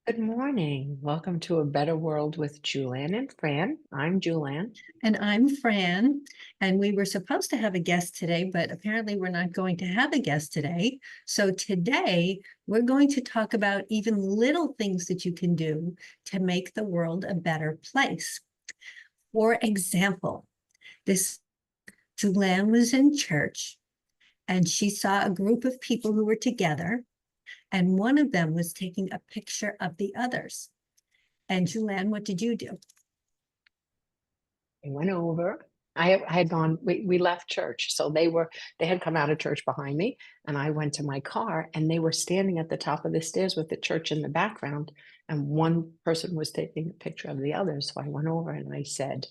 Good morning. Welcome to A Better World with Julann and Fran. I'm Julann. And I'm Fran, and we were supposed to have a guest today, but apparently we're not going to have a guest today. So today we're going to talk about even little things that you can do to make the world a better place. For example, this Julann was in church and she saw a group of people who were together, and one of them was taking a picture of the others. And Julann, what did you do? I went over. I had gone, we left church. So they had come out of church behind me, and I went to my car, and they were standing at the top of the stairs with the church in the background. And one person was taking a picture of the others. So I went over and I said,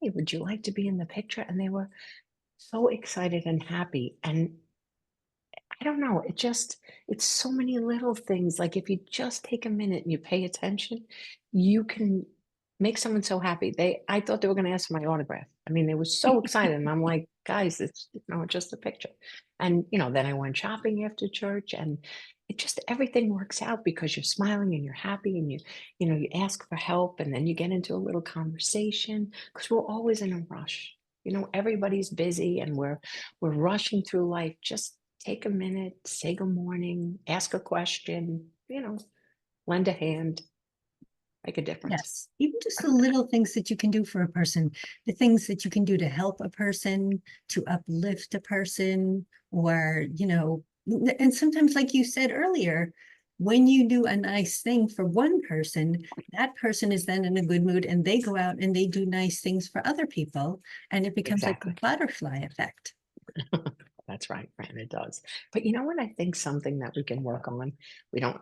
"Hey, would you like to be in the picture?" And they were so excited and happy. And I don't know, it's so many little things. Like if you just take a minute and you pay attention, you can make someone so happy. I thought they were going to ask for my autograph. I mean, they were so excited. And I'm like, guys, it's just a picture. And, then I went shopping after church, and it just, everything works out because you're smiling and you're happy, and you ask for help, and then you get into a little conversation because we're always in a rush. Everybody's busy, and we're rushing through life. Just take a minute, say good morning, ask a question, lend a hand, make a difference. Yes, even just the little things that you can do for a person, the things that you can do to help a person, to uplift a person, or, and sometimes, like you said earlier, when you do a nice thing for one person, that person is then in a good mood and they go out and they do nice things for other people. And it becomes like a Exactly. butterfly effect. That's right, Fran, it does. But you know what? I think something that we can work on, we don't,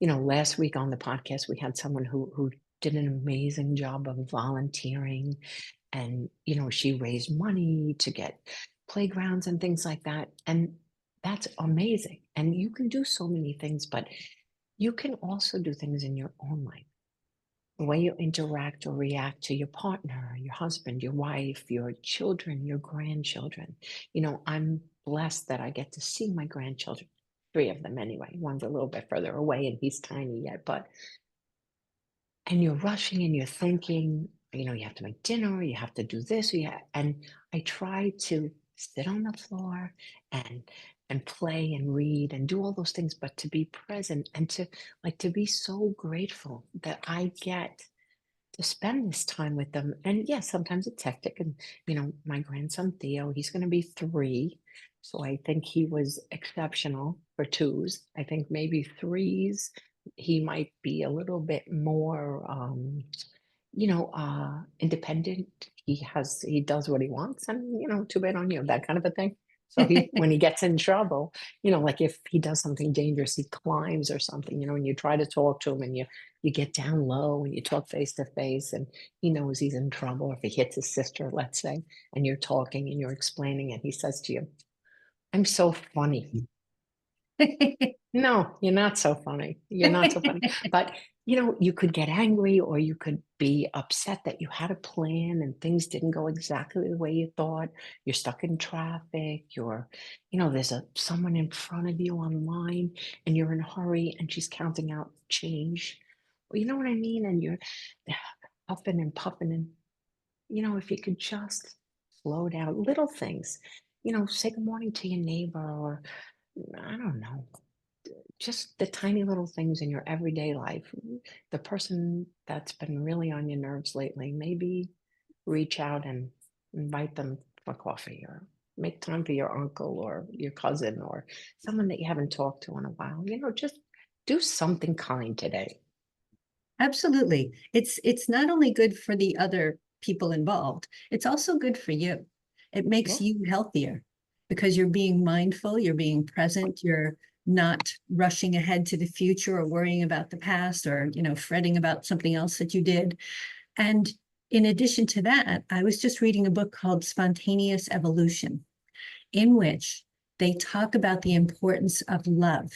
last week on the podcast, we had someone who did an amazing job of volunteering, and, she raised money to get playgrounds and things like that. And that's amazing. And you can do so many things, but you can also do things in your own life. The way you interact or react to your partner, your husband, your wife, your children, your grandchildren. I'm blessed that I get to see my grandchildren, three of them anyway. One's a little bit further away and he's tiny yet, and you're rushing and you're thinking, you have to make dinner, you have to do this, and I try to sit on the floor and play and read and do all those things, but to be present and to be so grateful that I get to spend this time with them. And yes, sometimes it's hectic. And, my grandson Theo, he's going to be 3. So I think he was exceptional for 2s. I think maybe 3s, he might be a little bit more, independent. He does what he wants, and, too bad on you, that kind of a thing. So when he gets in trouble, like if he does something dangerous, he climbs or something, and you try to talk to him, and you get down low and you talk face to face, and he knows he's in trouble. If he hits his sister, let's say, and you're talking and you're explaining, and he says to you, "I'm so funny." No, you're not so funny. You're not so funny. But, you could get angry, or you could be upset that you had a plan and things didn't go exactly the way you thought. You're stuck in traffic. There's someone in front of you online, and you're in a hurry, and she's counting out change. Well, you know what I mean? And you're puffing and puffing. And, if you could just slow down, little things, say good morning to your neighbor, or I don't know, just the tiny little things in your everyday life. The person that's been really on your nerves lately, maybe reach out and invite them for coffee, or make time for your uncle or your cousin or someone that you haven't talked to in a while. Just do something kind today. Absolutely. It's not only good for the other people involved, it's also good for you. It makes Yeah, you healthier because you're being mindful, you're being present, you're not rushing ahead to the future or worrying about the past or, fretting about something else that you did. And in addition to that, I was just reading a book called Spontaneous Evolution, in which they talk about the importance of love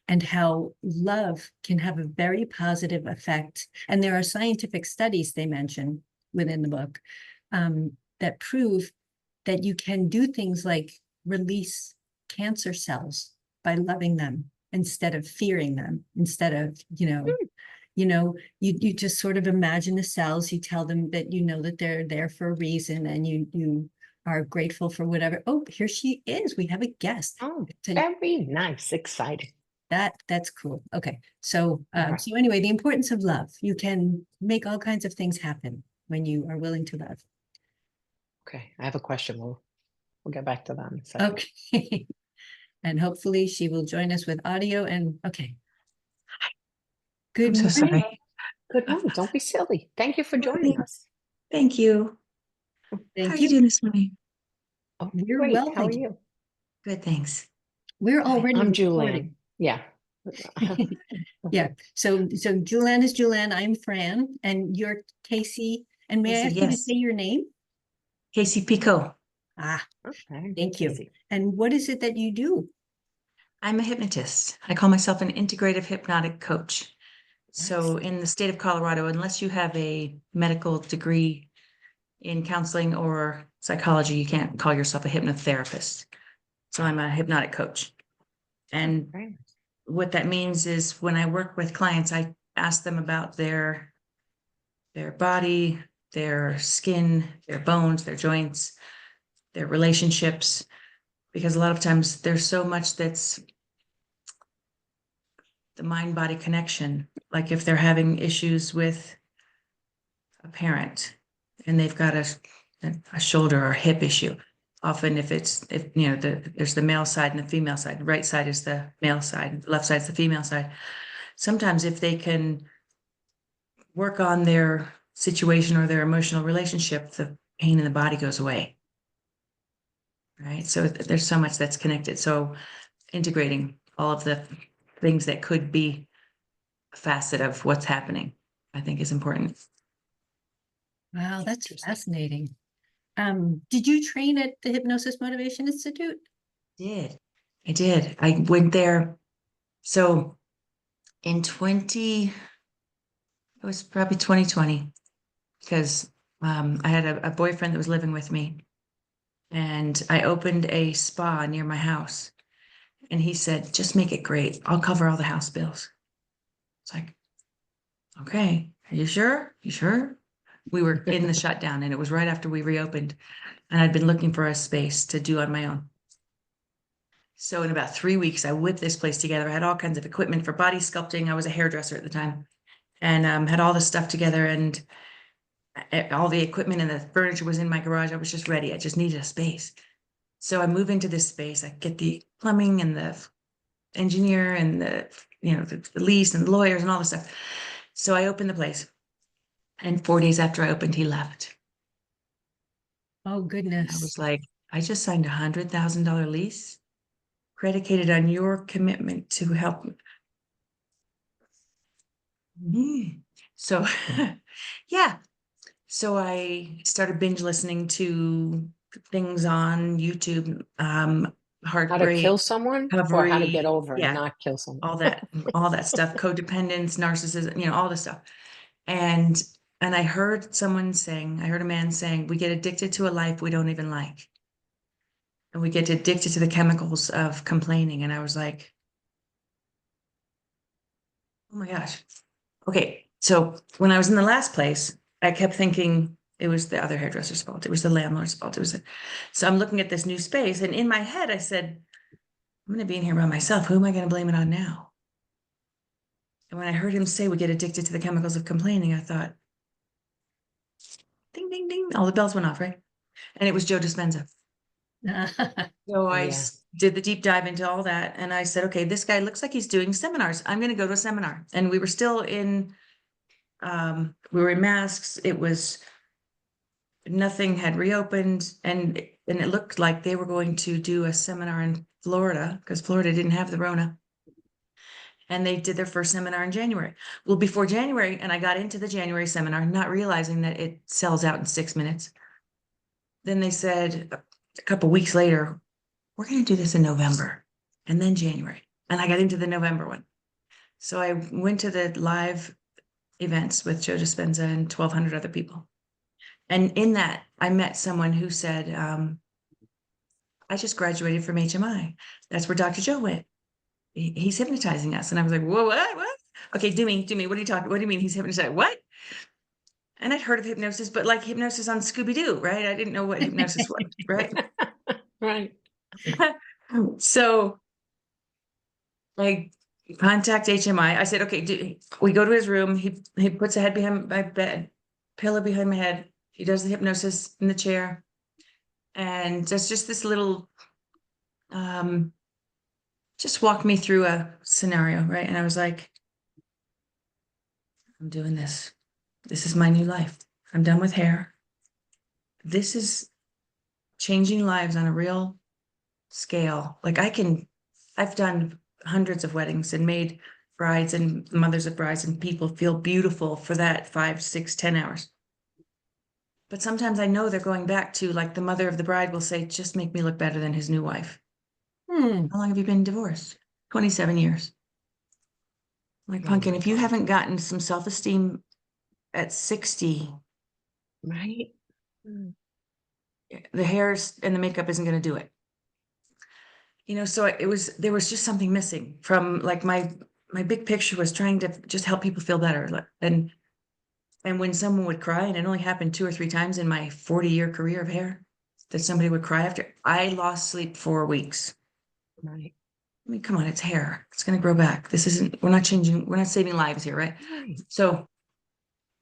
and how love can have a very positive effect. And there are scientific studies they mention within the book that prove that you can do things like release cancer cells by loving them instead of fearing them, instead of, mm, You just sort of imagine the cells, you tell them that you know that they're there for a reason, and you are grateful for whatever. Oh, here she is. We have a guest. Oh, To- very nice, exciting. that's cool. Okay. So All right. so anyway, the importance of love. You can make all kinds of things happen when you are willing to love. Okay, I have a question. We'll get back to that in a second. Okay. And hopefully she will join us with audio and okay. I'm Good so morning. sorry. Good morning. Don't be silly. Thank you for joining Morning. us. Thank you. How Thank are you you. doing this morning? Oh, We're great. well, How are thank you. you? Good, thanks. We're Hi, already I'm recording. Julann. Yeah. Yeah. So Julann is Julann. I'm Fran, and you're Kacee. And may I Kacee, ask you to yes. say your name? Kacee Picot. Ah, Okay, thank you. Kacee. And what is it that you do? I'm a hypnotist. I call myself an integrative hypnotic coach. Nice. So in the state of Colorado, unless you have a medical degree in counseling or psychology, you can't call yourself a hypnotherapist. So I'm a hypnotic coach. And Very nice. what that means is when I work with clients, I ask them about their body, their skin, their bones, their joints, their relationships, because a lot of times there's so much that's the mind body connection. Like if they're having issues with a parent and they've got a shoulder or hip issue, often if there's the male side and the female side, the right side is the male side, the left side is the female side. Sometimes if they can work on their situation or their emotional relationship, the pain in the body goes away. Right. So there's so much that's connected. So integrating all of the things that could be a facet of what's happening, I think is important. Wow, that's Interesting. fascinating. Did you train at the Hypnosis Motivation Institute? Did. I did. I went there. So in it was probably 2020, because I had a boyfriend that was living with me, and I opened a spa near my house. And he said, just make it great. I'll cover all the house bills. It's like, okay, are you sure? You sure? We were in the shutdown and it was right after we reopened, and I'd been looking for a space to do on my own. So in about 3 weeks, I whipped this place together. I had all kinds of equipment for body sculpting. I was a hairdresser at the time, and had all this stuff together, and all the equipment and the furniture was in my garage. I was just ready. I just needed a space. So I move into this space. I get the plumbing and the engineer and the lease and the lawyers and all this stuff. So I opened the place, and 4 days after I opened, he left. Oh, And I goodness. was like, I just signed $100,000 lease predicated on your commitment to help me. So, yeah. So I started binge listening to things on YouTube, How to heartbreak, kill someone or how to get recovery, over and yeah, not kill someone. all that stuff, codependence, narcissism, all this stuff. And I heard a man saying, we get addicted to a life we don't even like. And we get addicted to the chemicals of complaining. And I was like, oh my gosh. Okay. So when I was in the last place, I kept thinking it was the other hairdresser's fault. It was the landlord's fault. So I'm looking at this new space, and in my head, I said, I'm going to be in here by myself. Who am I going to blame it on now? And when I heard him say we get addicted to the chemicals of complaining, I thought, ding, ding, ding. All the bells went off, right? And it was Joe Dispenza. So I Yeah. did the deep dive into all that. And I said, okay, this guy looks like he's doing seminars. I'm going to go to a seminar. And we were still we were in masks. Nothing had reopened. And it looked like they were going to do a seminar in Florida, because Florida didn't have the Rona. And they did their first seminar in January. Well, before January, and I got into the January seminar, not realizing that it sells out in 6 minutes. Then they said a couple weeks later, we're going to do this in November and then January. And I got into the November one. So I went to the live events with Joe Dispenza and 1,200 other people. And in that, I met someone who said, I just graduated from HMI. That's where Dr. Joe went. He's hypnotizing us. And I was like, whoa, what? okay, do me. What are you talking? What do you mean he's hypnotized? What? And I'd heard of hypnosis, but like hypnosis on Scooby-Doo, right? I didn't know what hypnosis was, right? Right. So I contact HMI. I said, okay, we go to his room. He puts a head behind my bed, pillow behind my head. He does the hypnosis in the chair. And there's just this little, just walk me through a scenario, right? And I was like, I'm doing this. This is my new life. I'm done with hair. This is changing lives on a real scale. Like I've done hundreds of weddings and made brides and mothers of brides and people feel beautiful for that 5, 6, 10 hours. But sometimes I know they're going back to, like, the mother of the bride will say, just make me look better than his new wife. Hmm. How long have you been divorced? 27 years. Like, Oh Pumpkin, my if you God. haven't gotten some self-esteem at 60, Right. Mm. the hairs and the makeup isn't going to do it. So there was just something missing from, like, my big picture was trying to just help people feel better. And when someone would cry, and it only happened 2 or 3 times in my 40-year career of hair, that somebody would cry after, I lost sleep for weeks. Right. I mean, come on, it's hair. It's going to grow back. We're not saving lives here, right? Right. So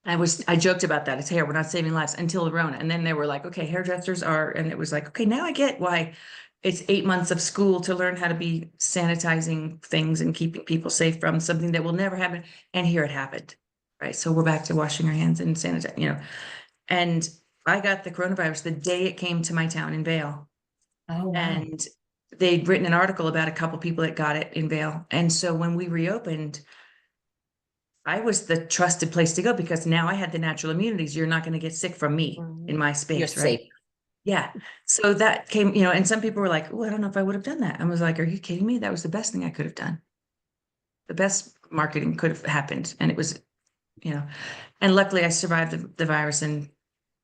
I joked about that. It's hair. We're not saving lives until the Rona. And then they were like, okay, hairdressers are, and it was like, okay, now I get why it's 8 months of school to learn how to be sanitizing things and keeping people safe from something that will never happen. And here it happened. Right. So we're back to washing our hands and sanitize, and I got the coronavirus the day it came to my town in Vale. Oh, wow. And they'd written an article about a couple people that got it in Vale. And so when we reopened, I was the trusted place to go because now I had the natural immunities. You're not going to get sick from me in my You're space, right? safe. Yeah. So that came, and some people were like, oh, I don't know if I would have done that. I was like, are you kidding me? That was the best thing I could have done. The best marketing could have happened. And it was, and luckily I survived the virus, and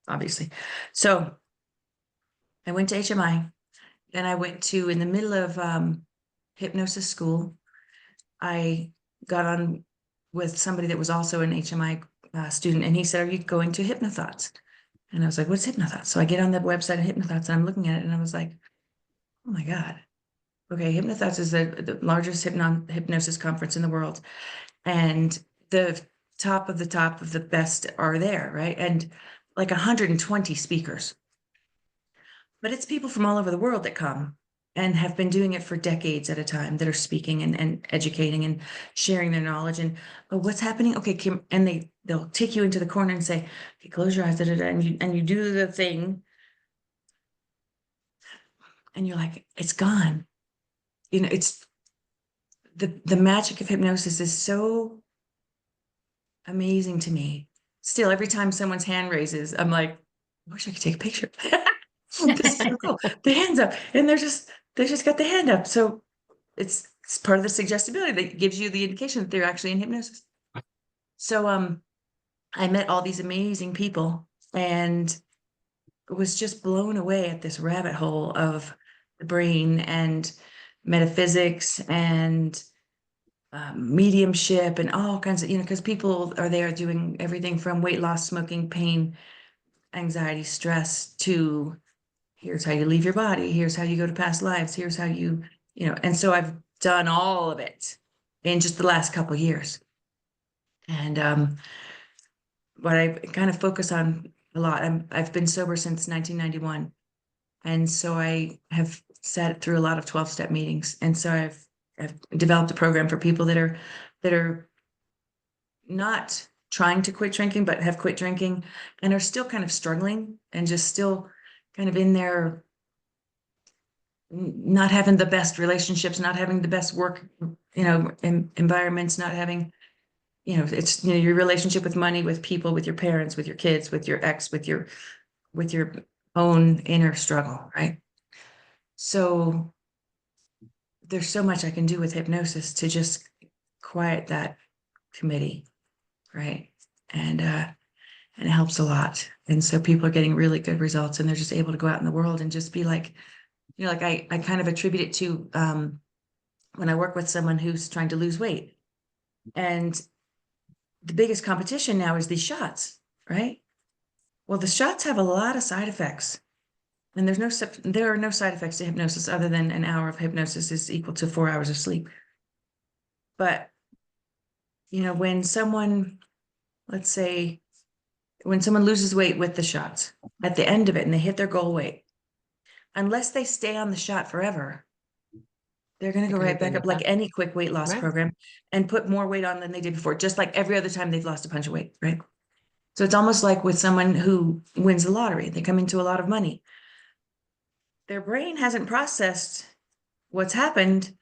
obviously. So I went to HMI, and I went to, in the middle of hypnosis school, I got on with somebody that was also an HMI student, and he said, are you going to Hypnothoughts? And I was like, what's Hypnothoughts? So I get on the website of Hypnothoughts, and I'm looking at it, and I was like, oh my God. Okay, Hypnothoughts is the largest hypnosis conference in the world. And the top of the best are there, right? And like 120 speakers. But it's people from all over the world that come and have been doing it for decades at a time, that are speaking and educating and sharing their knowledge. And, oh, what's happening? Okay, Kim, and they'll take you into the corner and say, okay, close your eyes, da, da, da, and you do the thing, and you're like, it's gone. It's the magic of hypnosis is so amazing to me. Still, every time someone's hand raises, I'm like, I wish I could take a picture. This is so cool. The hands up, and they just got the hand up. So it's part of the suggestibility that gives you the indication that they're actually in hypnosis. So I met all these amazing people and was just blown away at this rabbit hole of the brain and metaphysics and mediumship and all kinds of, because people are there doing everything from weight loss, smoking, pain, anxiety, stress, to here's how you leave your body, here's how you go to past lives, here's how and so I've done all of it in just the last couple of years. And what I kind of focus on a lot, I've been sober since 1991. And so I have sat through a lot of 12-step meetings. And so I've developed a program for people that are not trying to quit drinking, but have quit drinking and are still kind of struggling and just still kind of in their not having the best relationships, not having the best work, environments, not having, it's, your relationship with money, with people, with your parents, with your kids, with your ex, with your own inner struggle, right? So there's so much I can do with hypnosis to just quiet that committee, right? And it helps a lot. And so people are getting really good results, and they're just able to go out in the world and just be like, like I kind of attribute it to when I work with someone who's trying to lose weight, and the biggest competition now is these shots, right? Well, the shots have a lot of side effects. And there are no side effects to hypnosis other than an hour of hypnosis is equal to 4 hours of sleep. But, when someone, let's say, when someone loses weight with the shots at the end of it and they hit their goal weight, unless they stay on the shot forever, they're going to go They're gonna right back gain up it like back. any quick weight loss Right. program and put more weight on than they did before, just like every other time they've lost a bunch of weight, right? So it's almost like with someone who wins the lottery, they come into a lot of money. Their brain hasn't processed what's happened.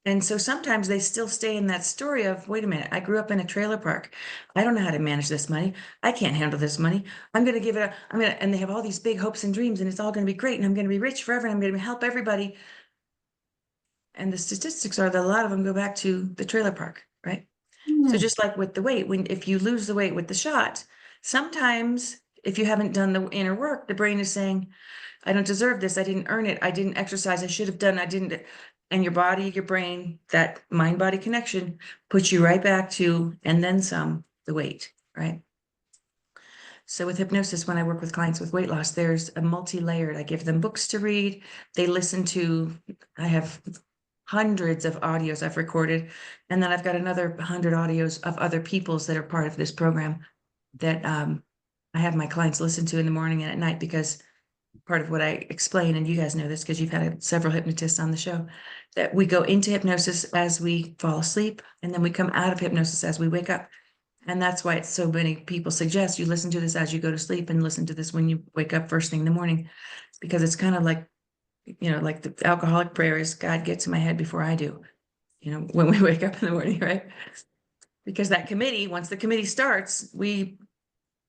And so sometimes they still stay in that story of, wait a minute, I grew up in a trailer park. I don't know how to manage this money. I can't handle this money. I'm going to give it up. And they have all these big hopes and dreams and it's all going to be great. And I'm going to be rich forever. And I'm going to help everybody. And the statistics are that a lot of them go back to the trailer park, right? So just like with the weight, if you lose the weight with the shot, sometimes if you haven't done the inner work, the brain is saying, I don't deserve this. I didn't earn it. I didn't exercise. I should have done. I didn't. And your body, your brain, that mind body connection puts you right back to, and then some, the weight, right? So with hypnosis, when I work with clients with weight loss, there's a multi-layered, I give them books to read. They listen to, I have hundreds of audios I've recorded. And then I've got another 100 audios of other people's that are part of this program that I have my clients listen to in the morning and at night, because part of what I explain, and you guys know this because you've had several hypnotists on the show, that we go into hypnosis as we fall asleep, and then we come out of hypnosis as we wake up. And that's why it's so many people suggest you listen to this as you go to sleep and listen to this when you wake up first thing in the morning, because it's kind of like, like the alcoholic prayer is, God gets in my head before I do, when we wake up in the morning, right? Because that committee, once the committee starts, we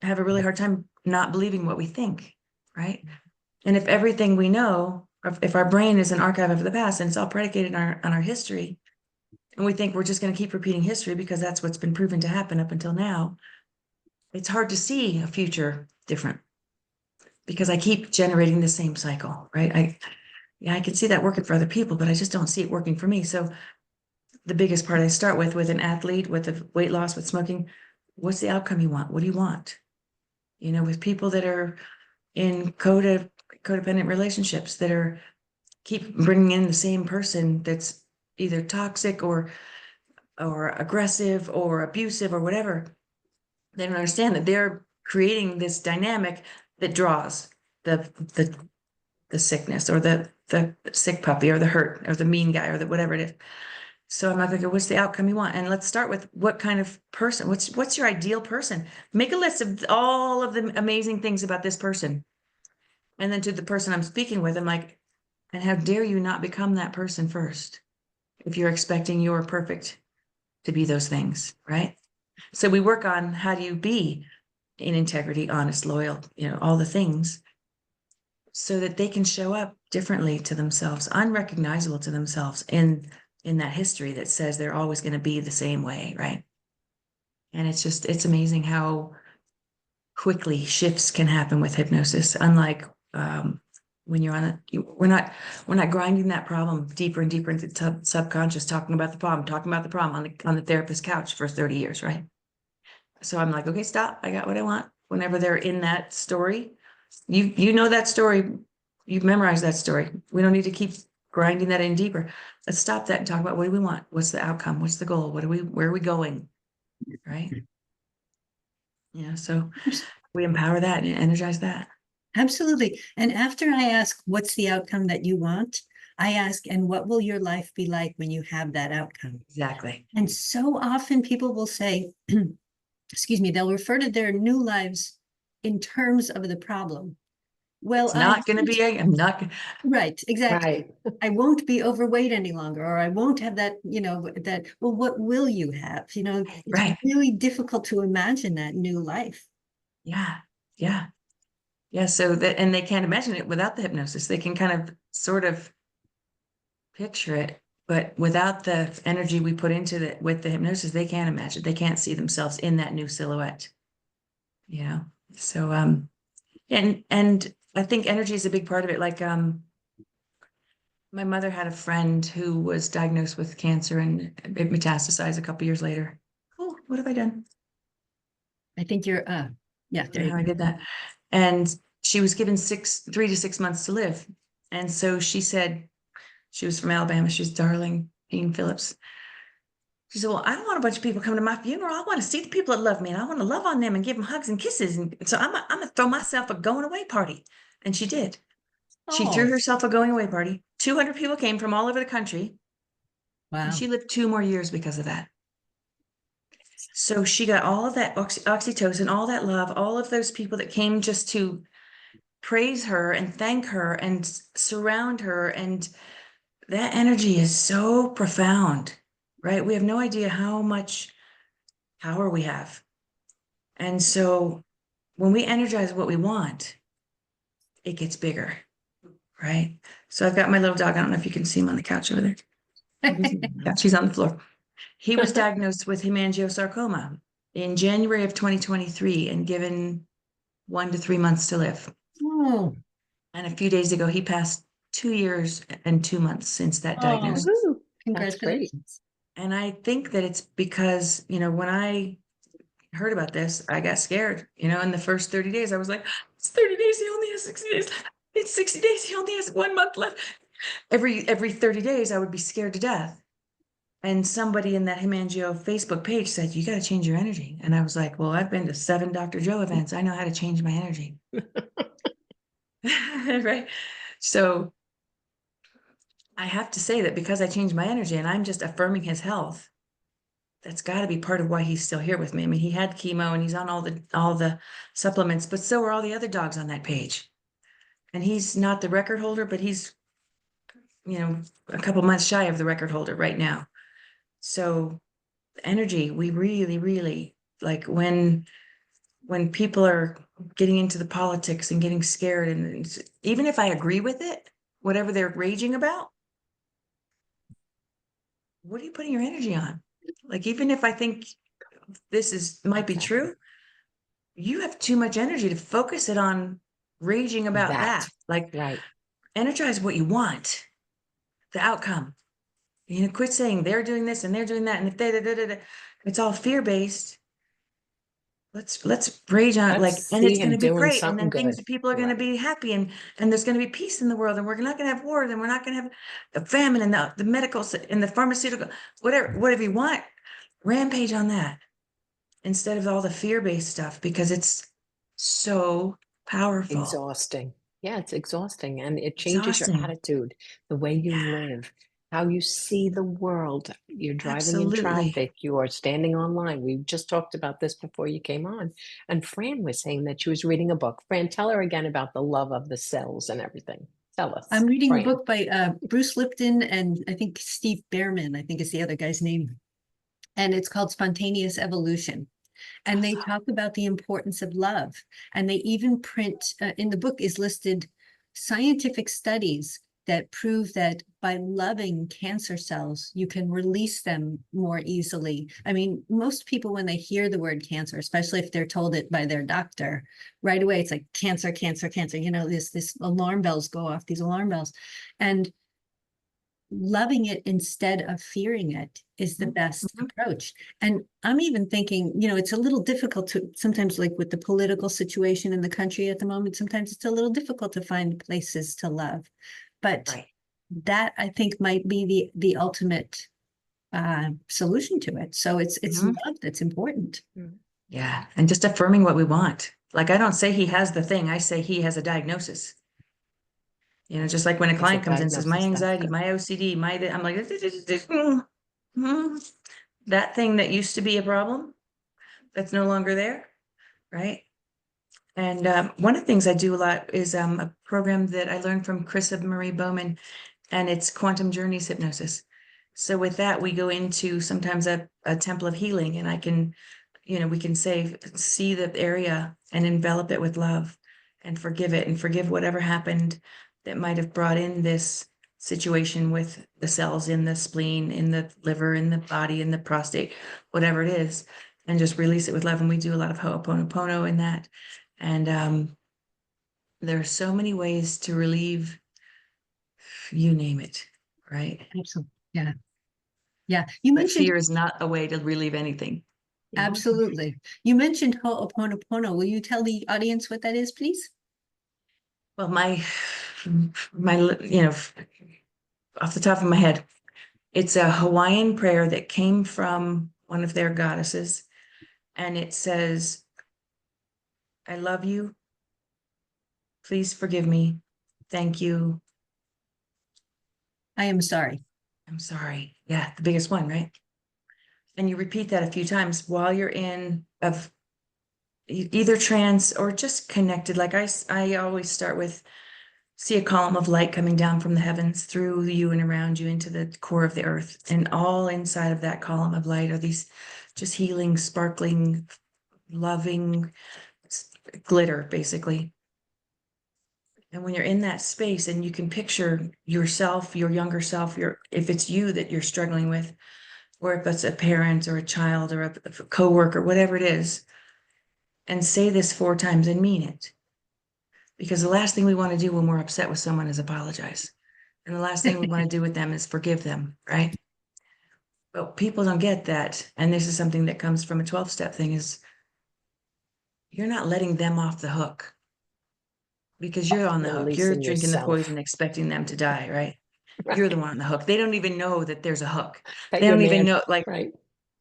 have a really hard time not believing what we think, right? And if everything we know, if our brain is an archive of the past and it's all predicated on our history, and we think we're just going to keep repeating history because that's what's been proven to happen up until now, it's hard to see a future different because I keep generating the same cycle, right? I can see that working for other people, but I just don't see it working for me. So the biggest part I start with an athlete, with a weight loss, with smoking, what's the outcome you want? What do you want? With people that are in codependent relationships that are keep bringing in the same person that's either toxic or aggressive or abusive or whatever, they don't understand that they're creating this dynamic that draws the sickness or the sick puppy or the hurt or the mean guy or the whatever it is. So I'm like, okay, what's the outcome you want? And let's start with what kind of person, what's your ideal person? Make a list of all of the amazing things about this person. And then to the person I'm speaking with, I'm like, and how dare you not become that person first if you're expecting your perfect to be those things, right? So we work on how do you be in integrity, honest, loyal, all the things, so that they can show up differently to themselves, unrecognizable to themselves in that history that says they're always going to be the same way, right? And it's amazing how quickly shifts can happen with hypnosis. Unlike when you're on it, we're not grinding that problem deeper and deeper into the subconscious, talking about the problem on the therapist's couch for 30 years, right? So I'm like, okay, stop. I got what I want. Whenever they're in that story, you know that story, you've memorized that story. We don't need to keep grinding that in deeper. Let's stop that and talk about what do we want? What's the outcome? What's the goal? Where are we going? Right? Yeah. So we empower that and energize that. Absolutely. And after I ask, what's the outcome that you want? I ask, and what will your life be like when you have that outcome? Exactly. And so often people will say, excuse me, they'll refer to their new lives in terms of the problem. Well, It's not going to be I'm not. right, exactly. Right. I won't be overweight any longer, or I won't have that, well, what will you have? It's Right. really difficult to imagine that new life. Yeah. Yeah. Yeah. So that, and they can't imagine it without the hypnosis. They can kind of sort of picture it, but without the energy we put into with the hypnosis, they can't imagine. They can't see themselves in that new silhouette. So and I think energy is a big part of it. Like my mother had a friend who was diagnosed with cancer and it metastasized a couple years later. Oh, what have I done? I think you're, yeah, there you how I go. did that. And she was given 3 to 6 months to live. And so she said, she was from Alabama. She's Darling Dean Phillips. She said, well, I don't want a bunch of people coming to my funeral. I want to see the people that love me, and I want to love on them and give them hugs and kisses. And so I'm going to throw myself a going away party. And she did. She threw Oh, herself a going away party. 200 people came from all over the country. And wow. she lived 2 more years because of that. So she got all of that oxytocin, all that love, all of those people that came just to praise her and thank her and surround her. And that energy is so profound, right? We have no idea how much power we have. And so when we energize what we want, it gets bigger, right? So I've got my little dog. I don't know if you can see him on the couch over there. Yeah, she's on the floor. He was diagnosed with hemangiosarcoma in January of 2023 and given 1 to 3 months to live. Oh, And a few days ago, he passed 2 years and 2 months since that oh, diagnosis. Woohoo! That's great. congratulations. And I think that it's because, when I heard about this, I got scared. In the first 30 days, I was like, it's 30 days, he only has 60 days left. It's 60 days, he only has 1 month left. Every 30 days, I would be scared to death. And somebody in that hemangio Facebook page said, you got to change your energy. And I was like, well, I've been to 7 Dr. Joe events. I know how to change my energy. Right. So I have to say that because I changed my energy and I'm just affirming his health, that's got to be part of why he's still here with me. I mean, he had chemo and he's on all the supplements, but so are all the other dogs on that page. And he's not the record holder, but he's, a couple months shy of the record holder right now. So energy, we really, really like when people are getting into the politics and getting scared, and even if I agree with it, whatever they're raging about, what are you putting your energy on? Like, even if I think this might be Exactly. true, you have too much energy to focus it on raging about that. Like, Right. energize what you want, the outcome. Quit saying they're doing this and they're doing that, and if it's all fear-based. Let's rage on it, like, Let's and it's see going him to be doing great, and something then good. people are going to Right. be happy, and there's going to be peace in the world, and we're not going to have war, and we're not going to have a famine, and the medical and the pharmaceutical, whatever you want, rampage on that instead of all the fear-based stuff, because it's so powerful. Exhausting. Yeah, it's exhausting. And it changes your Exhausting. attitude, the way you Yeah, live, how you see the world. You're driving in absolutely. traffic, you are standing online. We just talked about this before you came on. And Fran was saying that she was reading a book. Fran, tell her again about the love of the cells and everything. Tell us, I'm reading a Fran. book by Bruce Lipton and I think Steve Behrman, I think is the other guy's name. And it's called Spontaneous Evolution. And they talk about the importance of love. And they even print, in the book is listed scientific studies that prove that by loving cancer cells, you can release them more easily. I mean, most people, when they hear the word cancer, especially if they're told it by their doctor, right away, it's like cancer, cancer, cancer. This alarm bells go off, these alarm bells. And loving it instead of fearing it is the best approach. And I'm even thinking, it's a little difficult to sometimes, like with the political situation in the country at the moment, sometimes it's a little difficult to find places to love. But Right. that I think might be the ultimate solution to it. So it's love that's important. Yeah, and just affirming what we want. Like, I don't say he has the thing, I say he has a diagnosis. Just like when a It's a client comes in and says, my diagnosis. That's anxiety, good. my OCD, I'm like, that thing that used to be a problem, that's no longer there, right? And one of the things I do a lot is a program that I learned from Chris Marie Bowman, and it's quantum journeys hypnosis. So with that, we go into sometimes a temple of healing, and I can, we can see the area and envelop it with love and forgive it and forgive whatever happened that might have brought in this situation with the cells in the spleen, in the liver, in the body, in the prostate, whatever it is, and just release it with love. And we do a lot of Ho'oponopono in that. And there are so many ways to relieve, you name it, right? Absolutely. Yeah. Yeah. You But mentioned fear is not a way to relieve anything. You're welcome. Absolutely. You mentioned Ho'oponopono. Will you tell the audience what that is, please? Well, you know, off the top of my head, it's a Hawaiian prayer that came from one of their goddesses. And it says, I love you. Please forgive me. Thank you. I am sorry. I'm sorry. Yeah, the biggest one, right? And you repeat that a few times while you're in of either trance or just connected. Like I always start with, see a column of light coming down from the heavens through you and around you into the core of the earth. And all inside of that column of light are these just healing, sparkling, loving glitter, basically. And when you're in that space and you can picture yourself, your younger self, if it's you that you're struggling with, or if it's a parent or a child or a coworker, whatever it is, and say this 4 times and mean it. Because the last thing we want to do when we're upset with someone is apologize. And the last thing we want to do with them is forgive them, right? But people don't get that. And this is something that comes from a 12-step thing, is you're not letting them off the hook because you're on the You're hook. You're releasing drinking the yourself. poison, expecting them to die, right? You're the one on the hook. They don't even know that there's a hook. That They you're don't even mad, know, like, right?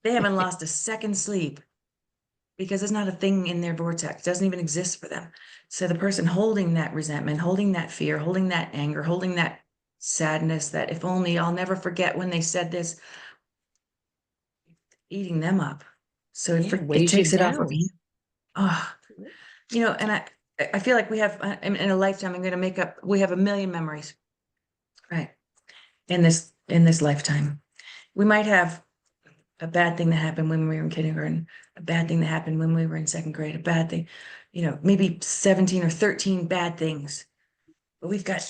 they haven't lost a second's sleep because it's not a thing in their vortex. It doesn't even exist for them. So the person holding that resentment, holding that fear, holding that anger, holding that sadness, that if only I'll never forget when they said this, eating them up. So Yeah, it weighs you takes it off of down. you. Oh, you know, and I feel like we have in a lifetime, I'm going to make up, we have a million memories, right? In this lifetime, we might have a bad thing that happened when we were in kindergarten, a bad thing that happened when we were in second grade, a bad thing, you know, maybe 17 or 13 bad things. But we've got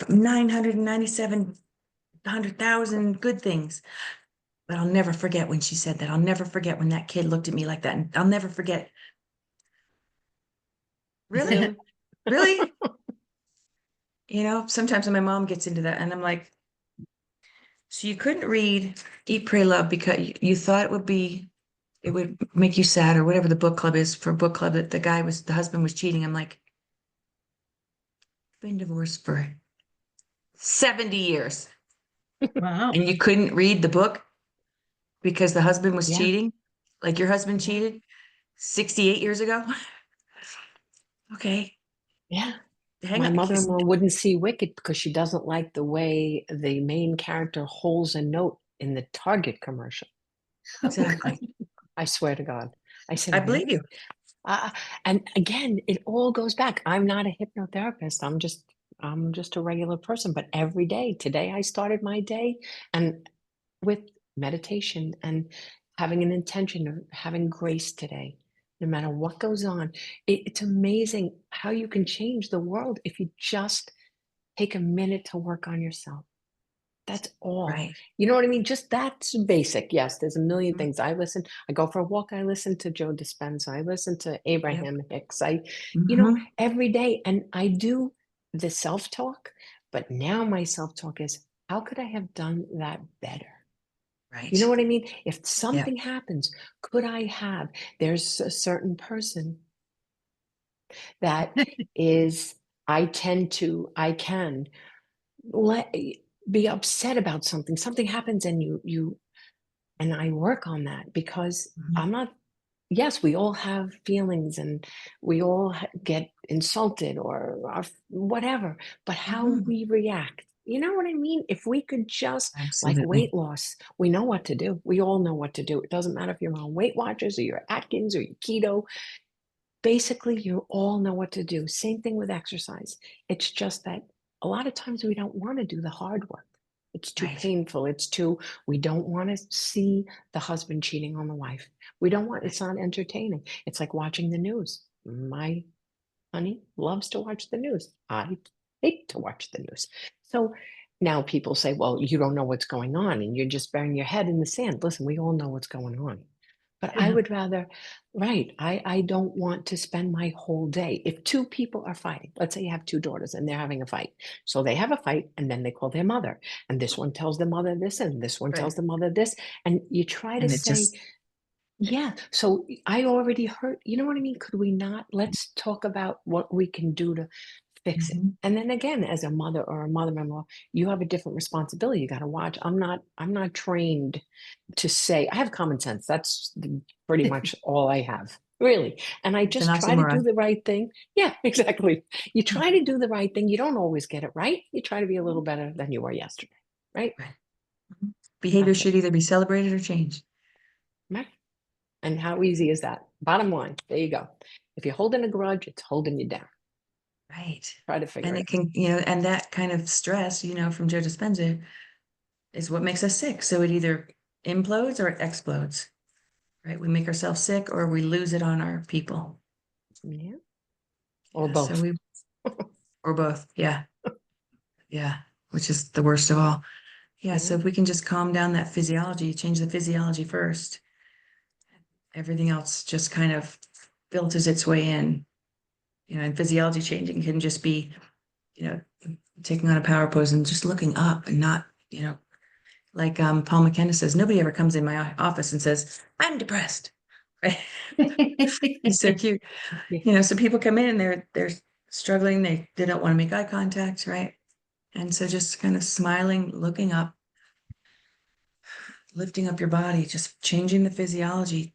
997,000 good things. But I'll never forget when she said that. I'll never forget when that kid looked at me like that. And I'll never forget. Really? Really? Really? You know, sometimes when my mom gets into that and I'm like, so you couldn't read Eat, Pray, Love because you thought it would make you sad, or whatever the book club is for book club, that the husband was cheating. I'm like, been divorced for 70 years Wow. and you couldn't read the book because the husband was Yeah, cheating, like your husband yeah, cheated 68 years ago. Okay, yeah. hang My on. mother-in-law wouldn't see Wicked because she doesn't like the way the main character holds a note in the Target commercial. Exactly. I swear to God. I I said, believe "What?" you. And again, it all goes back. I'm not a hypnotherapist. I'm just a regular person. But every day, today I started my day and with meditation and having an intention of having grace today, no matter what goes on. It's amazing how you can change the world if you just take a minute to work on yourself. That's all. Right. You know what I mean? Just that's basic. Yes, there's a million Mhm. things. I go for a walk, I listen to Joe Dispenza, I listen to Yep. Abraham Hicks. Mhm. Every day. And I do the self-talk, but now my self-talk is, how could I have done that better? You know Right. what I mean? If Yeah. something happens, could I have? There's a certain person that is, I can let be upset about something. Something happens and and I work on that because Mhm. I'm not, yes, we all have feelings and we all get insulted or whatever, but how Mhm. we react. You know what I mean? If we could just, like Absolutely. weight loss, we know what to do. We all know what to do. It doesn't matter if you're on Weight Watchers or you're Atkins or you're keto. Basically, you all know what to do. Same thing with exercise. It's just that a lot of times we don't want to do the hard work. It's too Right. painful. We don't want to see the husband cheating on the wife. We don't want, Right. it's not entertaining. It's like watching the news. My honey loves to watch the news. I hate to watch the news. So now people say, well, you don't know what's going on and you're just burying your head in the sand. Listen, we all know what's going on. But I Yeah. would rather, right, I don't want to spend my whole day. If two people are fighting, let's say you have two daughters and they're having a fight. So they have a fight and then they call their mother. And this one tells the mother this and this one Right. tells the mother this. And you try to And it say, just Yeah, so I already heard, you know what I mean? Could we not, let's talk about what we can do to fix it. Mhm. And then again, as a mother or a mother-in-law, you have a different responsibility. You got to watch. I'm not trained to say, I have common sense. That's pretty much all I have, really. And I It's an just try to do oxymoron. the right thing. Yeah, exactly. You try to do the right thing. You don't always get it right. You try to be a little better than you were yesterday, right? Right. Mhm. Behavior That's it. should either be celebrated or changed. Right. And how easy is that? Bottom line, there you go. If you're holding a grudge, it's holding you down. Right. Try to figure And it it out. can, and that kind of stress, from Joe Dispenza is what makes us sick. So it either implodes or it explodes, right? We make ourselves sick or we lose it on our people. Yeah. Or Yeah. So both. or both. Yeah. Yeah. Which is the worst of all. Yeah. So Yeah. if we can just calm down that physiology, change the physiology first, everything else just kind of filters its way in. And physiology changing can just be, you know, taking on a power pose and just looking up and not, like Paul McKenna says, nobody ever comes in my office and says, I'm depressed. Right? He's so cute. Yeah. So people come in and they're struggling, they don't want to make eye contact, right? And so just kind of smiling, looking up, lifting up your body, just changing the physiology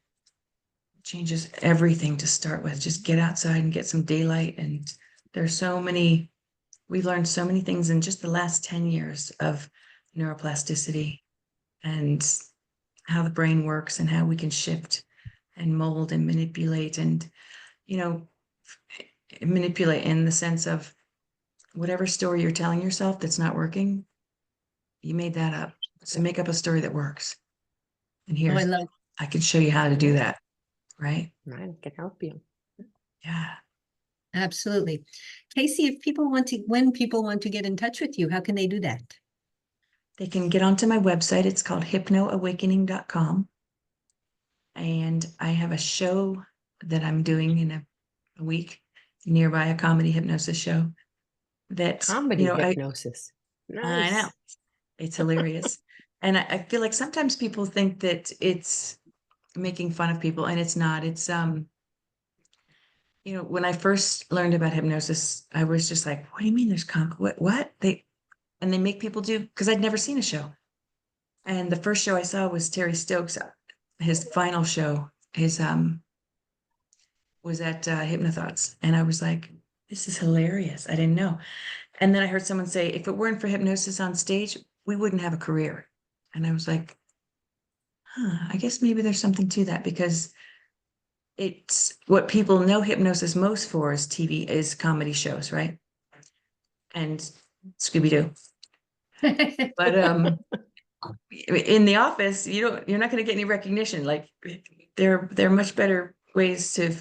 changes everything to start with. Just get outside and get some daylight. And there's we've learned so many things in just the last 10 years of neuroplasticity and how the brain works and how we can shift and mold and manipulate and, you know, manipulate in the sense of whatever story you're telling yourself that's not working, you made that up. So make up a story that works. And Oh, I here's, love, I can show you how to do Yeah. that. Right. Right. I can help you. Yeah. absolutely. Kacee, when people want to get in touch with you, how can they do that? They can get onto my website. It's called hypnoawakening.com. And I have a show that I'm doing in a week nearby, a comedy hypnosis show that, Comedy hypnosis. I know Nice. it's hilarious. And I feel like sometimes people think that it's making fun of people and it's not. It's, when I first learned about hypnosis, I was just like, what do you mean there's what? And they make people do, because I'd never seen a show. And the first show I saw was Terry Stokes. His final show, was at Hypnothoughts. And I was like, this is hilarious. I didn't know. And then I heard someone say, if it weren't for hypnosis on stage, we wouldn't have a career. And I was like, I guess maybe there's something to that because it's what people know hypnosis most for is TV, is comedy shows, right? And Scooby-Doo. But in the office, you're not going to get any recognition. Like there are much better ways to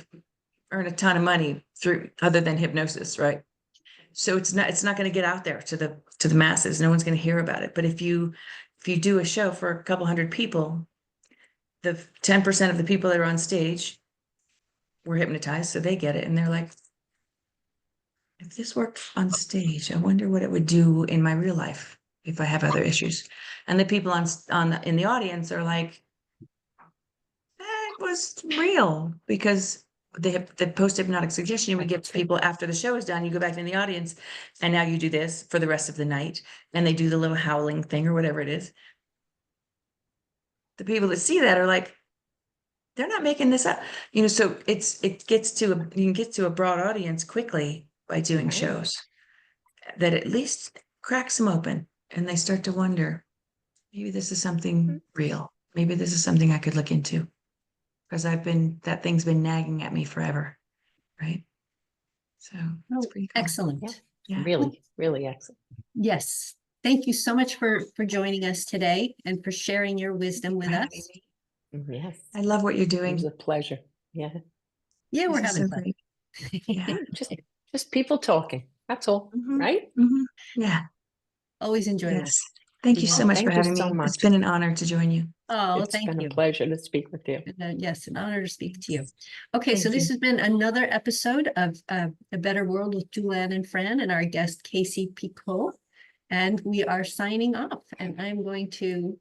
earn a ton of money through other than hypnosis, right? So it's not going to get out there to the masses. No one's going to hear about it. But if you do a show for a couple hundred people, the 10% of the people that are on stage were hypnotized, so they get it, and they're like, if this worked on stage, I wonder what it would do in my real life if I have other issues. And the people in the audience are like, that was real because the post-hypnotic suggestion we give to people after the show is done. You go back in the audience and now you do this for the rest of the night. And they do the little howling thing or whatever it is. The people that see that are like, they're not making this up. So you can get to a broad audience quickly by doing Right. shows that at least cracks them open and they start to wonder, maybe this is something real. Maybe this is something I could look into. Because that thing's been nagging at me forever, right? So it's Oh, pretty cool. Yeah. excellent. Yeah. Really, really excellent. Yes. Thank you so much for joining us today and for sharing your wisdom with For us. having me. Yes. I love what you're It was doing. a pleasure. Yeah. Yeah, This we're is having so fun. great. Yeah. Just people talking. That's all. Mhm, Right? mhm. Yeah. Always enjoyable. Yes. Thank you Yeah. so Oh, much for thank you having so me. It's much. been an honor to join you. Oh, It's thank been a you. pleasure to speak with you. Yes, an honor to speak to you. Okay, so Thank this you. has been another episode of A Better World with Julann and Fran and our guest Kacee Picot. And we are signing off. And I'm going to,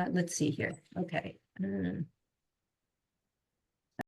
let's see here. Okay.